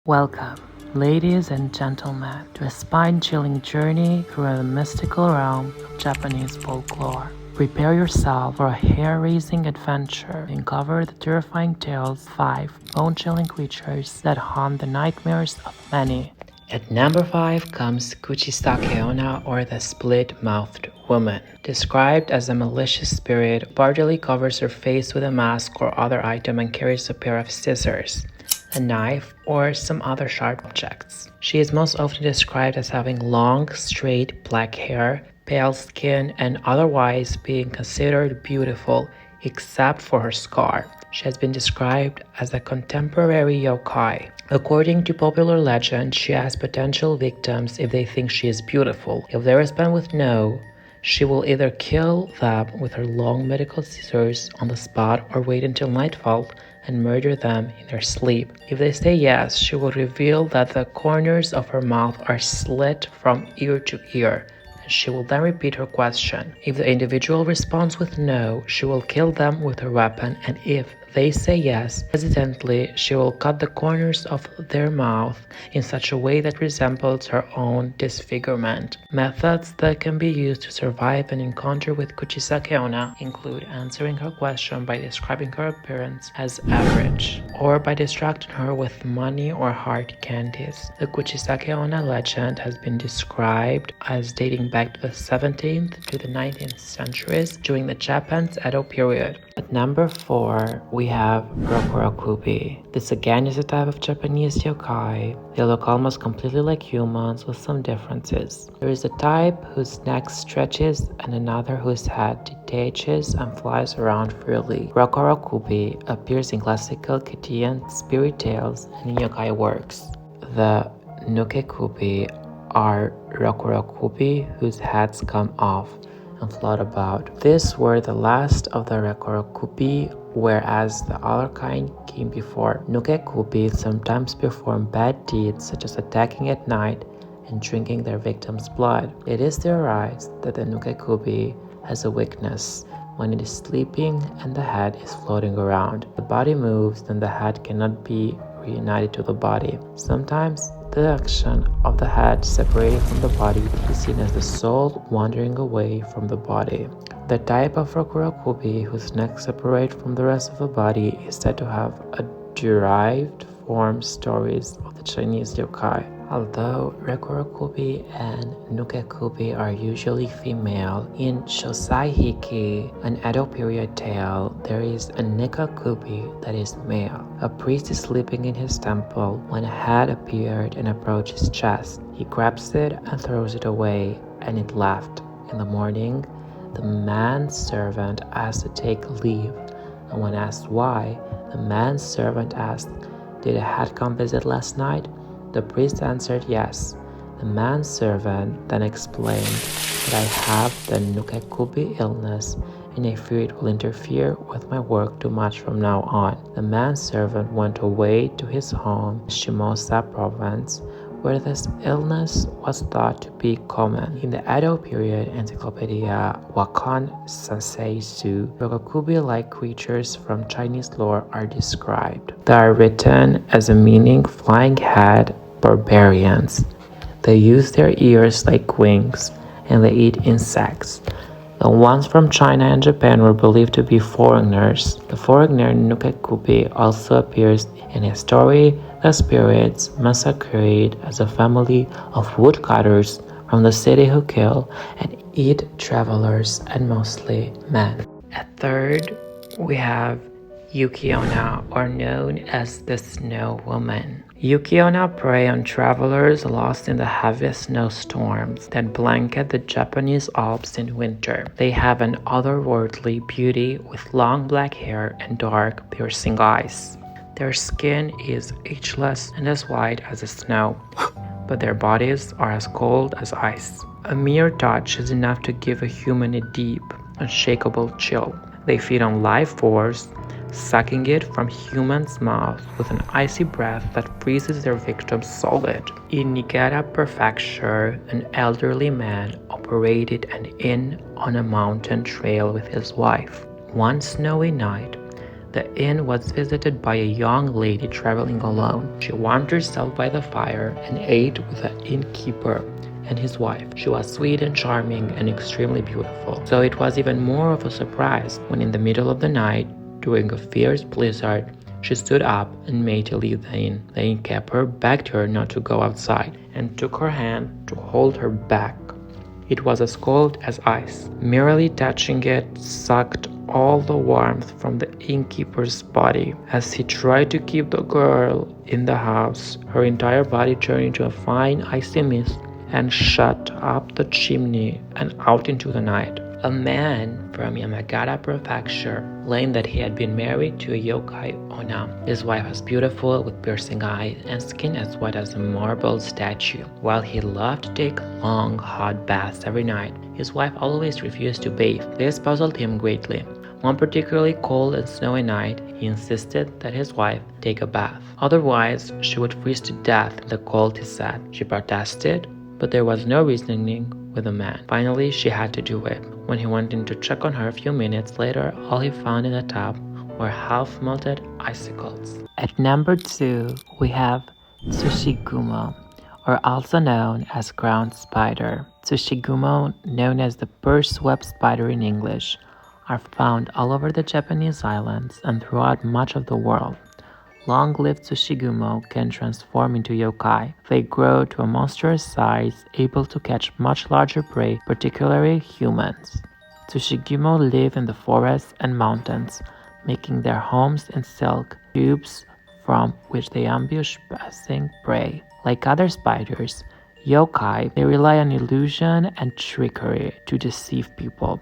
Welcome, ladies and gentlemen, to a spine-chilling journey through the mystical realm of Japanese folklore. Prepare yourself for a hair-raising adventure and uncover the terrifying tales of 5 bone-chilling creatures that haunt the nightmares of many. At number 5 comes Kuchisake Ona, or the split-mouthed woman. Described as a malicious spirit who partly covers her face with a mask or other item and carries a pair of scissors, a knife, or some other sharp objects. She is most often described as having long, straight black hair, pale skin, and otherwise being considered beautiful except for her scar. She has been described as a contemporary yokai. According to popular legend, she has potential victims if they think she is beautiful. If they respond with no, she will either kill them with her long medical scissors on the spot or wait until nightfall and murder them in their sleep. If they say yes, she will reveal that the corners of her mouth are slit from ear to ear, and she will then repeat her question. If the individual responds with no, she will kill them with her weapon, and if they say yes, hesitantly, she will cut the corners of their mouth in such a way that resembles her own disfigurement. Methods that can be used to survive an encounter with Kuchisake Ona include answering her question by describing her appearance as average, or by distracting her with money or hard candies. The Kuchisake Ona legend has been described as dating back to the 17th to the 19th centuries during the Japan's Edo period. At number 4, we have Rokuokupi. This again is a type of Japanese yokai. They look almost completely like humans with some differences. There is a type whose neck stretches and another whose head detaches and flies around freely. Rokuokupi appears in classical Kichian spirit tales and in yokai works. The Nukekupi are Rokuokupi whose heads come off and float about. These were the last of the Rokuokupi, whereas the other kind came before. Nukekupi sometimes perform bad deeds such as attacking at night and drinking their victims' blood. It is theorized that the Nukekupi has a weakness. When it is sleeping and the head is floating around, the body moves, then the head cannot be reunited to the body. Sometimes the action of the head separated from the body is seen as the soul wandering away from the body. The type of Rokuokupi whose neck separates from the rest of the body is said to have a derived form stories of the Chinese yokai. Although Rokuokupi and Nukekupi are usually female, in Shosai Hiki, an Edo period tale, there is a Nikakupi that is male. A priest is sleeping in his temple when a head appeared and approached his chest. He grabs it and throws it away, and it left. In the morning, the man's servant asked to take leave, and when asked why, the man's servant asked, "Did a head come visit last night?" The priest answered yes. The man's servant then explained that I have the Nukekupi illness and I fear it will interfere with my work too much from now on. The man's servant went away to his home in Shimosa province, where this illness was thought to be common. In the Edo period encyclopedia Wakan Sanseisu, Rokuokupi-like creatures from Chinese lore are described. They are written as a meaning flying head barbarians. They use their ears like wings, and they eat insects. The ones from China and Japan were believed to be foreigners. The foreigner Nukekupi also appears in a story. The spirits massacred as a family of woodcutters from the city who kill and eat travelers and mostly men. At third, we have Yukiona, or known as the Snow Woman. Yukiona prey on travelers lost in the heavy snowstorms that blanket the Japanese Alps in winter. They have an otherworldly beauty with long black hair and dark, piercing eyes. Their skin is ageless and as white as the snow, but their bodies are as cold as ice. A mere touch is enough to give a human a deep, unshakable chill. They feed on live force, sucking it from humans' mouths with an icy breath that freezes their victims solid. In Niigata Prefecture, an elderly man operated an inn on a mountain trail with his wife. One snowy night, The inn was visited by a young lady traveling alone. She warmed herself by the fire and ate with the innkeeper and his wife. She was sweet and charming and extremely beautiful. So it was even more of a surprise when in the middle of the night, during a fierce blizzard, she stood up and made to leave the inn. The innkeeper begged her not to go outside and took her hand to hold her back. It was as cold as ice. Merely touching it sucked all the warmth from the innkeeper's body. As he tried to keep the girl in the house, her entire body turned into a fine icy mist and shot up the chimney and out into the night. A man from Yamagata Prefecture claimed that he had been married to a yokai Ona. His wife was beautiful with piercing eyes and skin as white as a marble statue. While he loved to take long, hot baths every night, his wife always refused to bathe. This puzzled him greatly. One particularly cold and snowy night, he insisted that his wife take a bath. Otherwise, she would freeze to death in the cold, he said. She protested, but there was no reasoning with the man. Finally, she had to do it. When he went in to check on her a few minutes later, all he found in the tub were half-melted icicles. At number 2, we have Atsushigimo, or also known as ground spider. Atsushigimo, known as the purse-web spider in English, are found all over the Japanese islands and throughout much of the world. Long-lived Atsushigimo can transform into yokai. They grow to a monstrous size, able to catch much larger prey, particularly humans. Atsushigimo live in the forests and mountains, making their homes in silk tubes from which they ambush passing prey. Like other spiders, yokai may rely on illusion and trickery to deceive people.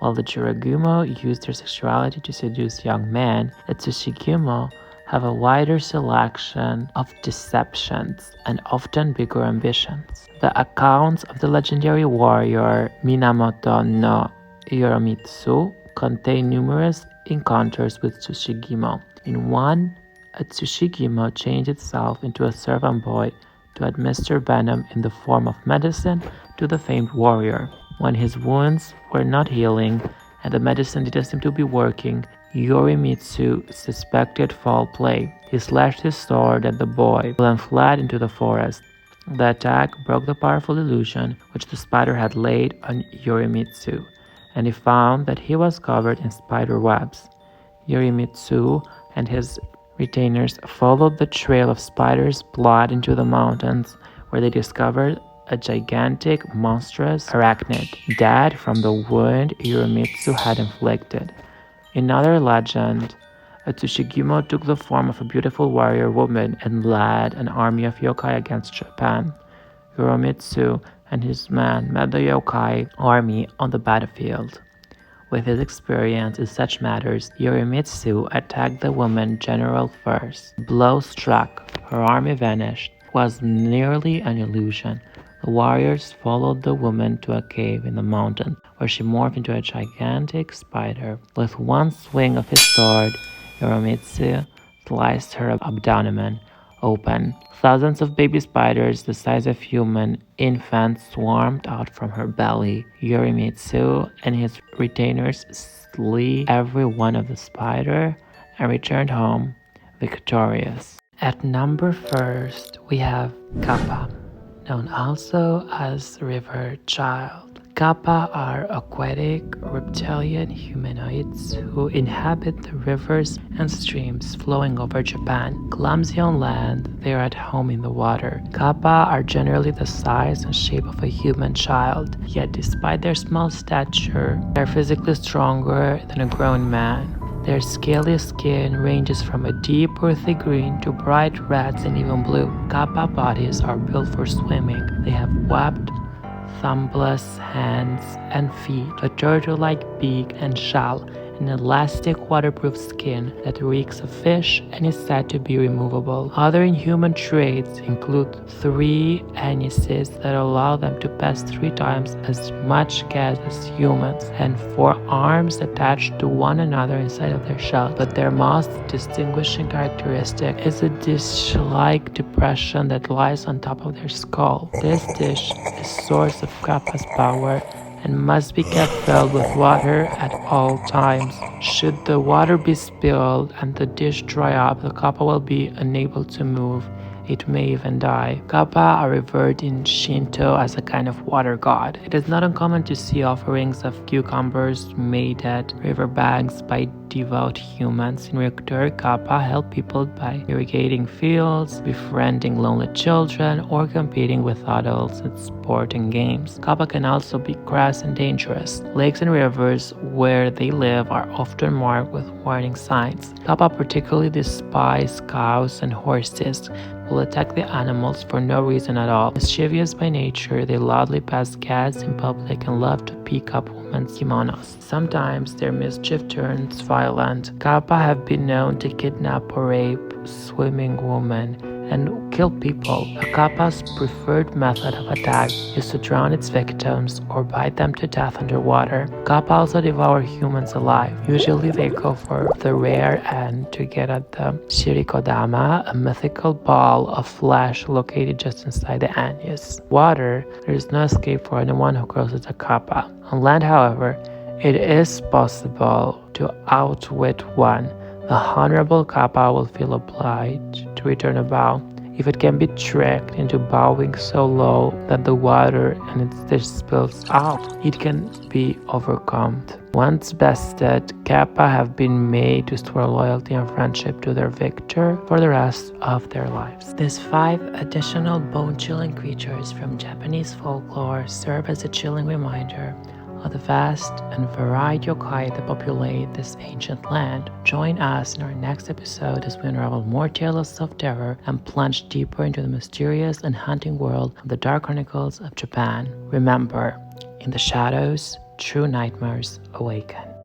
While the Jiragumo use their sexuality to seduce young men, the Atsushigimo have a wider selection of deceptions and often bigger ambitions. The accounts of the legendary warrior Minamoto no Yoromitsu contain numerous encounters with Atsushigimo. In one, Atsushigimo changed itself into a servant boy to administer venom in the form of medicine to the famed warrior. When his wounds were not healing and the medicine didn't seem to be working, Yorimitsu suspected foul play. He slashed his sword at the boy, who then fled into the forest. The attack broke the powerful illusion which the spider had laid on Yorimitsu, and he found that he was covered in spider webs. Yorimitsu and his retainers followed the trail of spider's blood into the mountains, where they discovered a gigantic, monstrous arachnid, dead from the wound Yorimitsu had inflicted. In another legend, Atsushigimo took the form of a beautiful warrior woman and led an army of yokai against Japan. Yorimitsu and his men met the yokai army on the battlefield. With his experience in such matters, Yorimitsu attacked the woman general first. The blow struck, her army vanished. It was nearly an illusion. The warriors followed the woman to a cave in the mountain, where she morphed into a gigantic spider. With one swing of his sword, Yorimitsu sliced her abdomen open. Thousands of baby spiders the size of human infants swarmed out from her belly. Yorimitsu and his retainers slew every one of the spider and returned home victorious. At number 1, we have Kappa, known also as River Child. Kappa are aquatic reptilian humanoids who inhabit the rivers and streams flowing over Japan. Clumsy on land, they are at home in the water. Kappa are generally the size and shape of a human child, yet despite their small stature, they are physically stronger than a grown man. Their scaly skin ranges from a deep earthy green to bright reds and even blue. Kappa bodies are built for swimming. They have webbed, thumbless hands and feet, a turtle-like beak and shell, an elastic waterproof skin that reeks of fish and is said to be removable. Other inhuman traits include 3 anuses that allow them to pass 3 times as much gas as humans, and 4 arms attached to one another inside of their shell. But their most distinguishing characteristic is a dish-like depression that lies on top of their skull. This dish is source of Kappa's power and must be kept filled with water at all times. Should the water be spilled and the dish dry up, the kappa will be unable to move. It may even die. Kappa are revered in Shinto as a kind of water god. It is not uncommon to see offerings of cucumbers made at riverbanks by devout humans. In return, kappa help people by irrigating fields, befriending lonely children, or competing with adults at sporting games. Kappa can also be crass and dangerous. Lakes and rivers where they live are often marked with warning signs. Kappa particularly despise cows and horses, will attack the animals for no reason at all. Mischievous by nature, they loudly pass gas in public and love to pick up women's kimonos. Sometimes their mischief turns violent. Kappa have been known to kidnap or rape swimming women and kill people. A kappa's preferred method of attack is to drown its victims or bite them to death underwater. Kappa also devour humans alive. Usually they go for the rare end to get at the shirikodama, a mythical ball of flesh located just inside the anus. Water, there is no escape for anyone who crosses a kappa. On land, however, it is possible to outwit one. The honorable kappa will feel obliged to return a bow if it can be tricked into bowing so low that the water and its dish spills out. It can be overcome. Once bested, kappa have been made to swear loyalty and friendship to their victor for the rest of their lives. These 5 additional bone-chilling creatures from Japanese folklore serve as a chilling reminder of the vast and varied yokai that populate this ancient land. Join us in our next episode as we unravel more tales of terror and plunge deeper into the mysterious and haunting world of the Dark Chronicles of Japan. Remember, in the shadows, true nightmares awaken.